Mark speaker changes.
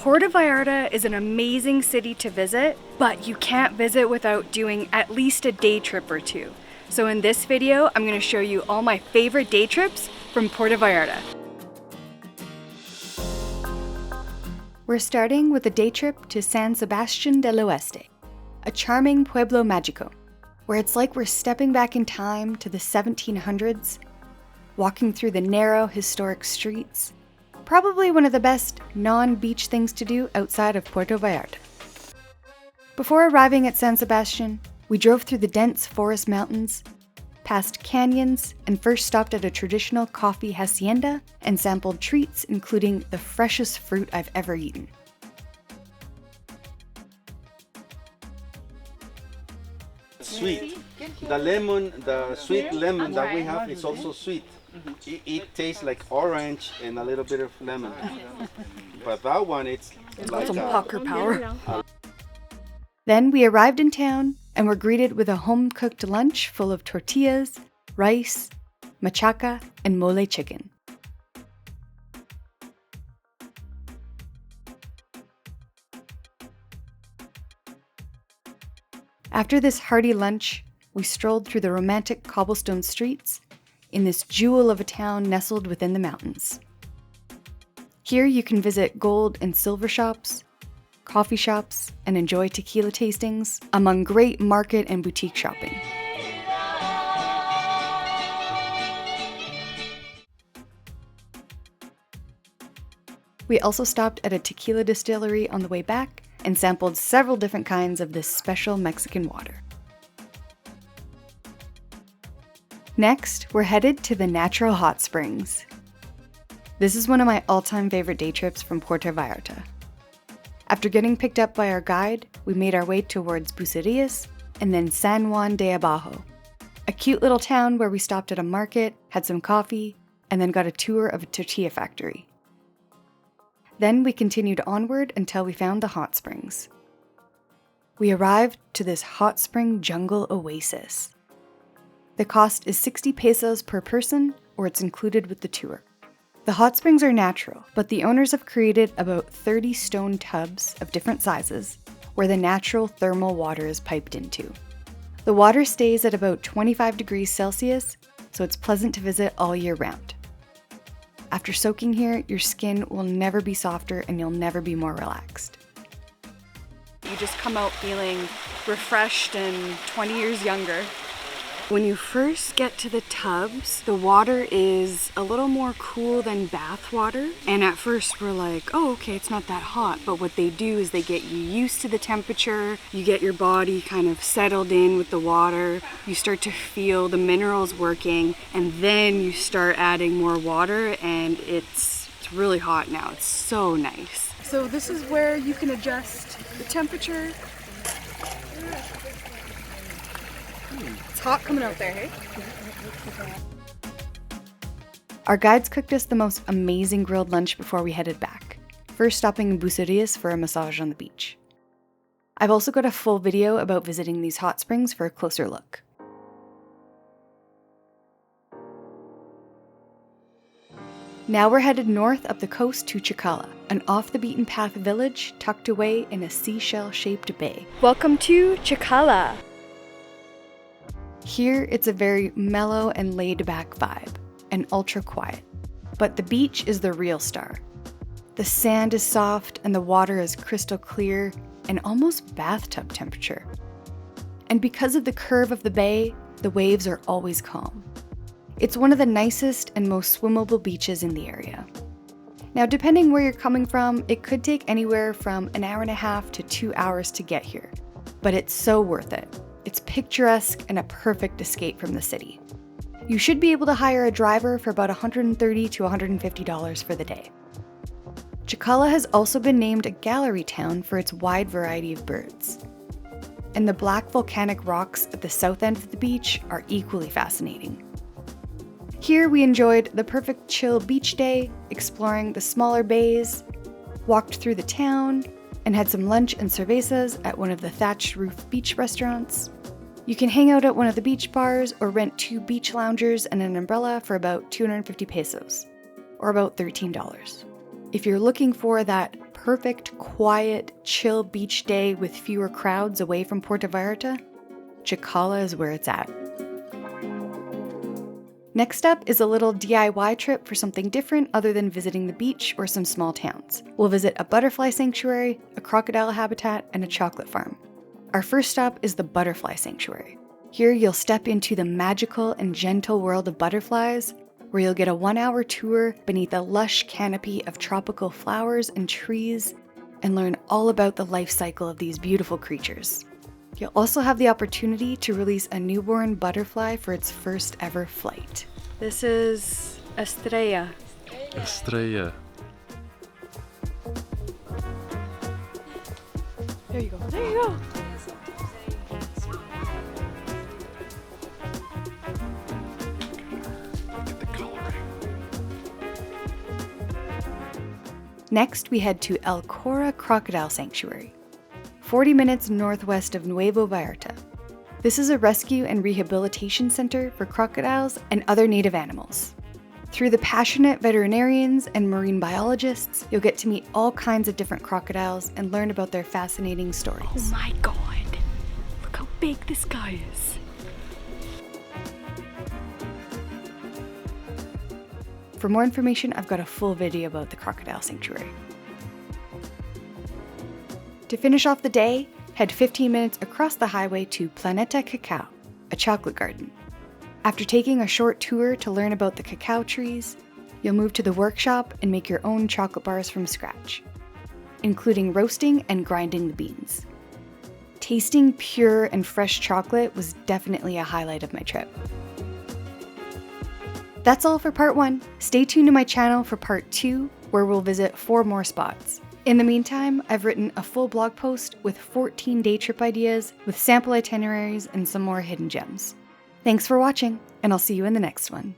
Speaker 1: Puerto Vallarta is an amazing city to visit, but you can't visit without doing at least a day trip or two. So in this video, I'm going to show you all my favorite day trips from Puerto Vallarta. We're starting with a day trip to San Sebastián del Oeste, a charming pueblo mágico, where it's like we're stepping back in time to the 1700s, walking through the narrow, historic streets. Probably one of the best non-beach things to do outside of Puerto Vallarta. Before arriving at San Sebastián, we drove through the dense forest mountains, past canyons, and first stopped at a traditional coffee hacienda and sampled treats including the freshest fruit I've ever eaten.
Speaker 2: Sweet. The sweet lemon that we have is also sweet. It tastes like orange and a little bit of lemon. But that one, it's like
Speaker 1: some pucker power.
Speaker 3: Then we arrived in town and were greeted with a home-cooked lunch full of tortillas, rice, machaca, and mole chicken. After this hearty lunch, we strolled through the romantic cobblestone streets in this jewel of a town nestled within the mountains. Here you can visit gold and silver shops, coffee shops, and enjoy tequila tastings among great market and boutique shopping. We also stopped at a tequila distillery on the way back and sampled several different kinds of this special Mexican water. Next, we're headed to the natural hot springs. This is one of my all-time favorite day trips from Puerto Vallarta. After getting picked up by our guide, we made our way towards Bucerías and then San Juan de Abajo, a cute little town where we stopped at a market, had some coffee, and then got a tour of a tortilla factory. Then we continued onward until we found the hot springs. We arrived to this hot spring jungle oasis. The cost is 60 pesos per person, or it's included with the tour. The hot springs are natural, but the owners have created about 30 stone tubs of different sizes where the natural thermal water is piped into. The water stays at about 25 degrees Celsius, so it's pleasant to visit all year round. After soaking here, your skin will never be softer and you'll never be more relaxed.
Speaker 1: You just come out feeling refreshed and 20 years younger. When you first get to the tubs, the water is a little more cool than bath water. And at first we're like, oh, okay, it's not that hot. But what they do is they get you used to the temperature. You get your body kind of settled in with the water. You start to feel the minerals working. And then you start adding more water and it's really hot now. It's so nice. So this is where you can adjust the temperature. It's hot coming out there, hey?
Speaker 3: Our guides cooked us the most amazing grilled lunch before we headed back, first stopping in Bucerías for a massage on the beach. I've also got a full video about visiting these hot springs for a closer look. Now we're headed north up the coast to Chacala, an off-the-beaten-path village tucked away in a seashell-shaped bay.
Speaker 1: Welcome to Chacala.
Speaker 3: Here, it's a very mellow and laid-back vibe, and ultra-quiet. But the beach is the real star. The sand is soft, and the water is crystal clear, and almost bathtub temperature. And because of the curve of the bay, the waves are always calm. It's one of the nicest and most swimmable beaches in the area. Now, depending where you're coming from, it could take anywhere from an hour and a half to 2 hours to get here. But it's so worth it. It's picturesque and a perfect escape from the city. You should be able to hire a driver for about $130 to $150 for the day. Chacala has also been named a gallery town for its wide variety of birds. And the black volcanic rocks at the south end of the beach are equally fascinating. Here we enjoyed the perfect chill beach day, exploring the smaller bays, walked through the town, and had some lunch and cervezas at one of the thatched roof beach restaurants. You can hang out at one of the beach bars or rent 2 beach loungers and an umbrella for about 250 pesos, or about $13. If you're looking for that perfect, quiet, chill beach day with fewer crowds away from Puerto Vallarta, Chicala is where it's at. Next up is a little DIY trip for something different other than visiting the beach or some small towns. We'll visit a butterfly sanctuary, a crocodile habitat, and a chocolate farm. Our first stop is the butterfly sanctuary. Here you'll step into the magical and gentle world of butterflies, where you'll get a 1-hour tour beneath a lush canopy of tropical flowers and trees and learn all about the life cycle of these beautiful creatures. You'll also have the opportunity to release a newborn butterfly for its first ever flight.
Speaker 1: This is Estrella.
Speaker 4: Estrella.
Speaker 1: There you go. There you go.
Speaker 4: Get the coloring.
Speaker 3: Next, we head to El Cora Crocodile Sanctuary, 40 minutes northwest of Nuevo Vallarta. This is a rescue and rehabilitation center for crocodiles and other native animals. Through the passionate veterinarians and marine biologists, you'll get to meet all kinds of different crocodiles and learn about their fascinating stories.
Speaker 1: Oh my god. Look how big this guy is.
Speaker 3: For more information, I've got a full video about the crocodile sanctuary. To finish off the day, head 15 minutes across the highway to Planeta Cacao, a chocolate garden. After taking a short tour to learn about the cacao trees, you'll move to the workshop and make your own chocolate bars from scratch, including roasting and grinding the beans. Tasting pure and fresh chocolate was definitely a highlight of my trip. That's all for part 1. Stay tuned to my channel for part 2, where we'll visit 4 more spots. In the meantime, I've written a full blog post with 14 day trip ideas, with sample itineraries and some more hidden gems. Thanks for watching, and I'll see you in the next one.